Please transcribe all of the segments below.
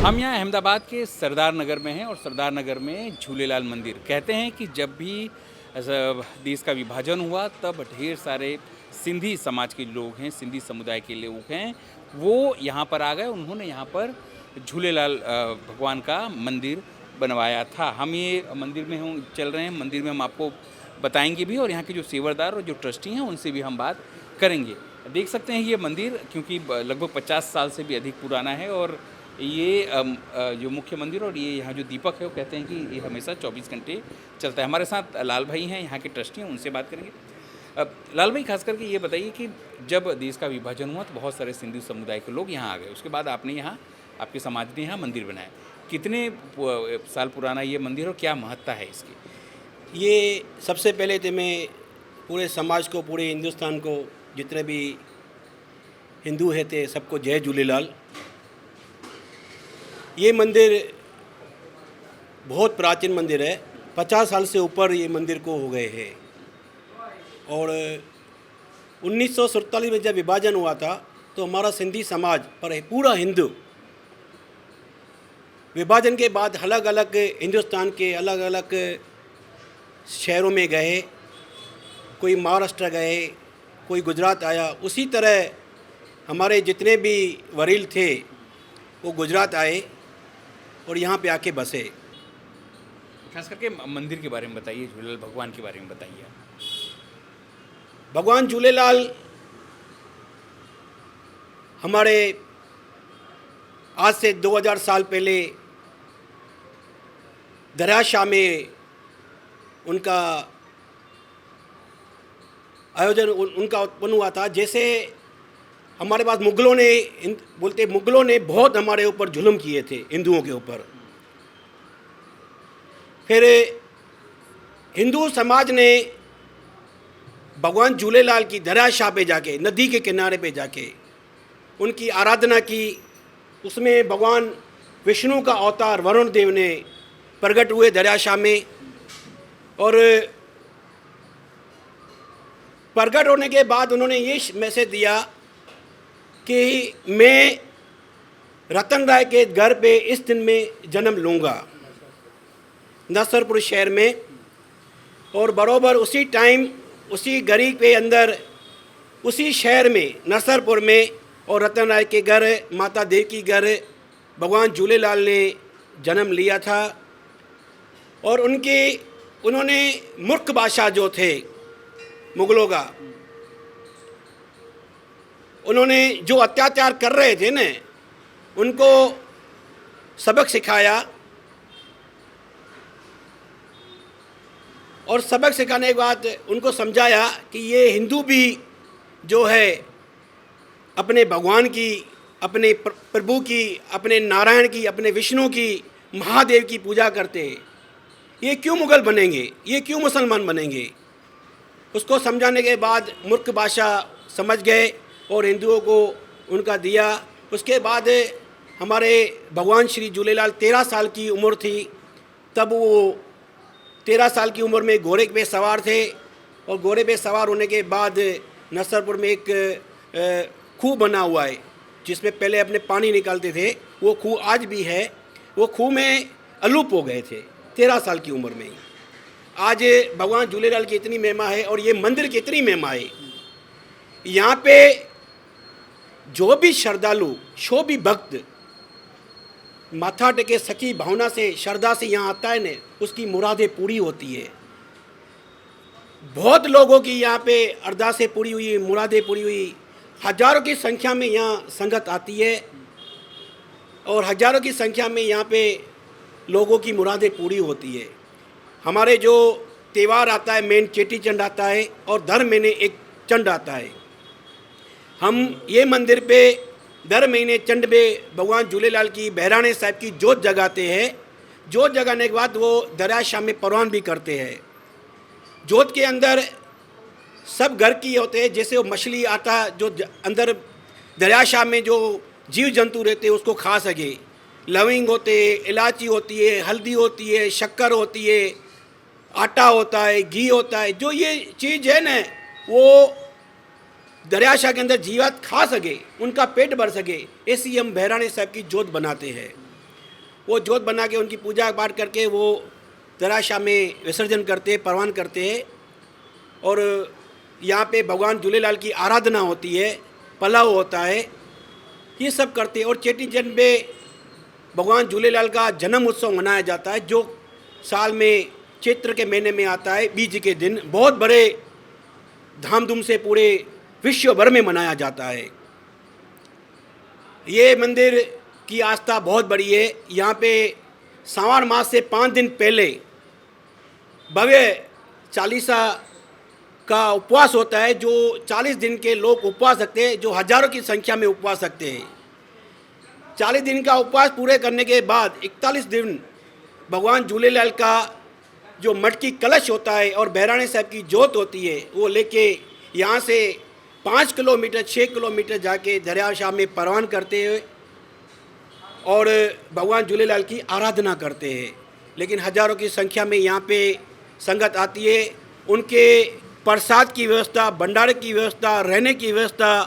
हम यहाँ अहमदाबाद के सरदार नगर में हैं और सरदार नगर में झूलेलाल मंदिर। कहते हैं कि जब भी देश का विभाजन हुआ तब ढेर सारे सिंधी समाज के लोग हैं, सिंधी समुदाय के लोग हैं, वो यहाँ पर आ गए। उन्होंने यहाँ पर झूलेलाल भगवान का मंदिर बनवाया था। हम ये मंदिर में हम चल रहे हैं, मंदिर में हम आपको बताएंगे भी और यहाँ के जो सेवादार और जो ट्रस्टी हैं उनसे भी हम बात करेंगे। देख सकते हैं ये मंदिर क्योंकि लगभग 50 साल से भी अधिक पुराना है और ये जो मुख्य मंदिर और ये यहाँ जो दीपक है वो कहते हैं कि ये हमेशा 24 घंटे चलता है। हमारे साथ लाल भाई हैं, यहाँ के ट्रस्टी हैं, उनसे बात करेंगे। लाल भाई, खास करके ये बताइए कि जब देश का विभाजन हुआ तो बहुत सारे सिंधी समुदाय के लोग यहाँ आ गए, उसके बाद आपने यहाँ, आपके समाज ने यहाँ मंदिर बनाया। कितने साल पुराना ये मंदिर और क्या महत्ता है इसकी? ये सबसे पहले तो मैं पूरे समाज को, पूरे हिंदुस्तान को, जितने भी हिंदू है थे सबको जय झूलेलाल। ये मंदिर बहुत प्राचीन मंदिर है, 50 साल से ऊपर ये मंदिर को हो गए हैं। और 1947 में जब विभाजन हुआ था तो हमारा सिंधी समाज पर पूरा हिंदू विभाजन के बाद अलग अलग हिंदुस्तान के अलग अलग शहरों में गए, कोई महाराष्ट्र गए, कोई गुजरात आया। उसी तरह हमारे जितने भी वरील थे वो गुजरात आए और यहाँ पे आके बसे। खास करके मंदिर के बारे में बताइए, झूलेलाल भगवान के बारे में बताइए। भगवान झूलेलाल हमारे आज से 2000 साल पहले दरियाशाह में उनका आयोजन उनका उत्पन्न हुआ था। जैसे हमारे पास मुगलों ने बहुत हमारे ऊपर जुल्म किए थे, हिंदुओं के ऊपर। फिर हिंदू समाज ने भगवान झूलेलाल की दरियाशाह पे जाके, नदी के किनारे पे जाके उनकी आराधना की। उसमें भगवान विष्णु का अवतार वरुण देव ने प्रकट हुए दरियाशाह में। और प्रकट होने के बाद उन्होंने ये मैसेज दिया कि मैं रतन राय के घर पे इस दिन में जन्म लूँगा, नसरपुर शहर में। और बरोबर उसी टाइम, उसी गली के अंदर, उसी शहर में, नसरपुर में और रतन राय के घर, माता देव की घर, भगवान झूलेलाल ने जन्म लिया था। और उन्होंने मूर्ख बादशाह जो थे मुगलों का, उन्होंने जो अत्याचार कर रहे थे न, उनको सबक सिखाया। और सबक सिखाने के बाद उनको समझाया कि ये हिंदू भी जो है अपने भगवान की, अपने प्रभु की, अपने नारायण की, अपने विष्णु की, महादेव की पूजा करते हैं। ये क्यों मुगल बनेंगे, ये क्यों मुसलमान बनेंगे? उसको समझाने के बाद मूर्ख बादशाह समझ गए और हिंदुओं को उनका दिया। उसके बाद हमारे भगवान श्री झूलेलाल 13 साल की उम्र थी, तब वो 13 साल की उम्र में घोड़े पे सवार थे। और घोड़े पे सवार होने के बाद नसरपुर में एक खूह बना हुआ है जिसमें पहले अपने पानी निकालते थे। वो खूह आज भी है। वो खूह में अलूप हो गए थे 13 साल की उम्र में ही। आज भगवान झूलेलाल की इतनी महिमा है और ये मंदिर की इतनी महिमा है। यहाँ पे जो भी श्रद्धालु, जो भी भक्त माथा टेके सच्ची भावना से, श्रद्धा से यहाँ आता है न, उसकी मुरादें पूरी होती है। बहुत लोगों की यहाँ पे अरदासें पूरी हुई, मुरादें पूरी हुई। हजारों की संख्या में यहाँ संगत आती है और हजारों की संख्या में यहाँ पे लोगों की मुरादें पूरी होती है। हमारे जो त्यौहार आता है, मेन चेटी चंड आता है और दर महीने एक चंड आता है। हम ये मंदिर पे दर महीने चंड में भगवान झूलेलाल की, बहराणे साहिब की जोत जगाते हैं। जोत जगाने के बाद वो दरियाशाह में परवान भी करते हैं। जोत के अंदर सब घर की होते हैं, जैसे वो मछली, आटा जो अंदर दरियाशाह में जो जीव जंतु रहते हैं उसको खा सके। लविंग होते हैं, इलायची होती है, हल्दी होती है, शक्कर होती है, आटा होता है, घी होता है। जो ये चीज़ है न, वो दरियाशाह के अंदर जीवात खा सके, उनका पेट भर सके, ऐसी हम बहराणे साहब की जोत बनाते हैं। वो जोत बना के उनकी पूजा पाठ करके वो दराशाह में विसर्जन करते, परवान करते हैं। और यहाँ पे भगवान झूलेलाल की आराधना होती है, पलाव होता है, ये सब करते हैं। और चेटी चंड पे भगवान झूलेलाल का जन्म उत्सव मनाया जाता है, जो साल में चैत्र के महीने में आता है, बीज के दिन बहुत बड़े धामधूम से पूरे विश्व भर में मनाया जाता है। ये मंदिर की आस्था बहुत बड़ी है। यहाँ पे सावन मास से 5 दिन पहले भव्य चालीसा का उपवास होता है, जो 40 दिन के लोग उपवास रखते हैं, जो हजारों की संख्या में उपवास रखते हैं। 40 दिन का उपवास पूरे करने के बाद 41 दिन भगवान झूलेलाल का जो मटकी कलश होता है और बहराणे साहब की जोत होती है, वो लेके यहाँ से 5 किलोमीटर 6 किलोमीटर जाके दरियाशाह में परवान करते हैं और भगवान झूलेलाल की आराधना करते हैं। लेकिन हजारों की संख्या में यहाँ पे संगत आती है। उनके प्रसाद की व्यवस्था, भंडारे की व्यवस्था, रहने की व्यवस्था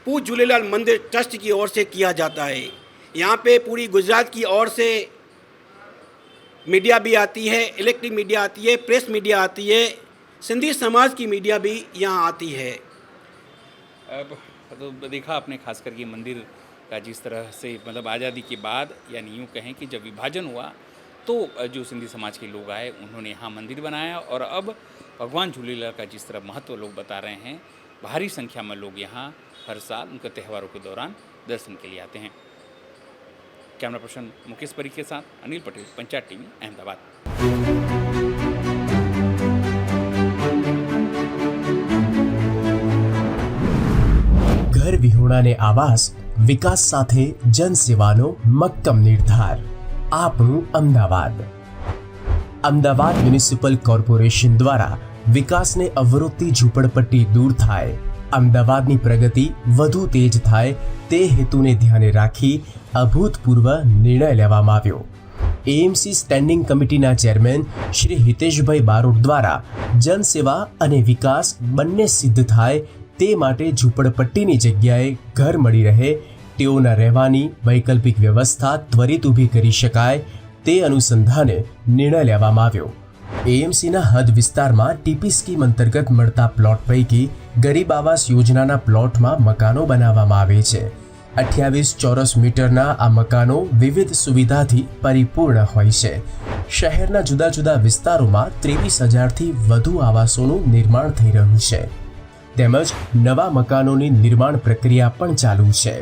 पूज झूलेलाल मंदिर ट्रस्ट की ओर से किया जाता है। यहाँ पे पूरी गुजरात की ओर से मीडिया भी आती है, इलेक्ट्रिक मीडिया आती है, प्रेस मीडिया आती है, सिंधी समाज की मीडिया भी यहाँ आती है। अब तो देखा आपने खास करके मंदिर का जिस तरह से मतलब आज़ादी के बाद, यानी यूँ कहें कि जब विभाजन हुआ तो जो सिंधी समाज के लोग आए उन्होंने यहाँ मंदिर बनाया और अब भगवान झूलेलाल का जिस तरह महत्व लोग बता रहे हैं, भारी संख्या में लोग यहाँ हर साल उनके त्योहारों के दौरान दर्शन के लिए आते हैं। कैमरा पर्सन मुकेश परी के साथ अनिल पटेल, पंचायत टीवी, अहमदाबाद। ઘર વિહોણાને આવાસ, વિકાસ સાથે જનસેવાનો મક્કમ નિર્ધાર. આપણું અમદાવાદ. અમદાવાદ મ્યુનિસિપલ કોર્પોરેશન દ્વારા વિકાસને અવરોધતી ઝૂંપડપટ્ટી દૂર થાય, અમદાવાદની પ્રગતિ વધુ તેજ થાય તે હેતુને ધ્યાને રાખી અભૂતપૂર્વ નિર્ણય લેવામાં આવ્યો. એએમસી સ્ટેન્ડિંગ કમિટીના ચેરમેન શ્રી હિતેશભાઈ બારોટ દ્વારા જનસેવા અને વિકાસ બંને સિદ્ધ થાય તે માટે ઝૂંપડપટ્ટીની જગ્યાએ ઘર મળી રહે, તેઓના રહેવાની વૈકલ્પિક વ્યવસ્થા ત્વરિત ઊભી કરી શકાય તે અનુસંધાને નિર્ણય લેવામાં આવ્યો. એએમસીના હદ વિસ્તારમાં ટીપી સ્કીમ અંતર્ગત મળતા પ્લોટ પૈકી ગરીબ આવાસ યોજનાના પ્લોટમાં મકાનો બનાવવામાં આવે છે. 28 ચોરસ મીટરના આ મકાનો વિવિધ સુવિધાથી પરિપૂર્ણ હોય છે. શહેરના જુદા જુદા વિસ્તારોમાં 23,000થી વધુ આવાસોનું નિર્માણ થઈ રહ્યું છે. તેમજ નવા મકાનોની નિર્માણ પ્રક્રિયા પણ ચાલુ છે.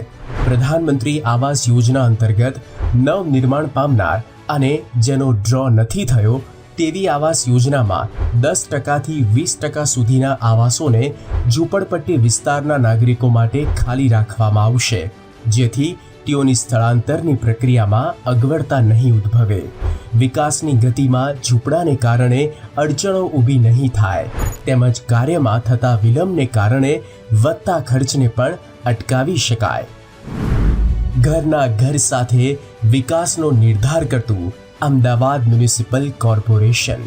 પ્રધાનમંત્રી આવાસ યોજના અંતર્ગત નવ નિર્માણ પામનાર અને જેનો ડ્રો નથી થયો તેવી આવાસ યોજનામાં 10%થી 20% સુધીના આવાસોને ઝૂંપડપટ્ટી વિસ્તારના નાગરિકો માટે ખાલી રાખવામાં આવશે, જેથી તેઓની સ્થળાંતરની પ્રક્રિયામાં અગવડતા નહીં ઉદ્ભવે. વિકાસની ગતિમાં ઝૂંપડાને કારણે અડચણો ઊભી નહીં થાય, તેમજ કાર્યમાં થતા વિલંબને કારણે વધતા ખર્ચને પણ અટકાવી શકાય. ઘરના ઘર સાથે વિકાસનો નિર્ધાર કરતું અમદાવાદ મ્યુનિસિપલ કોર્પોરેશન.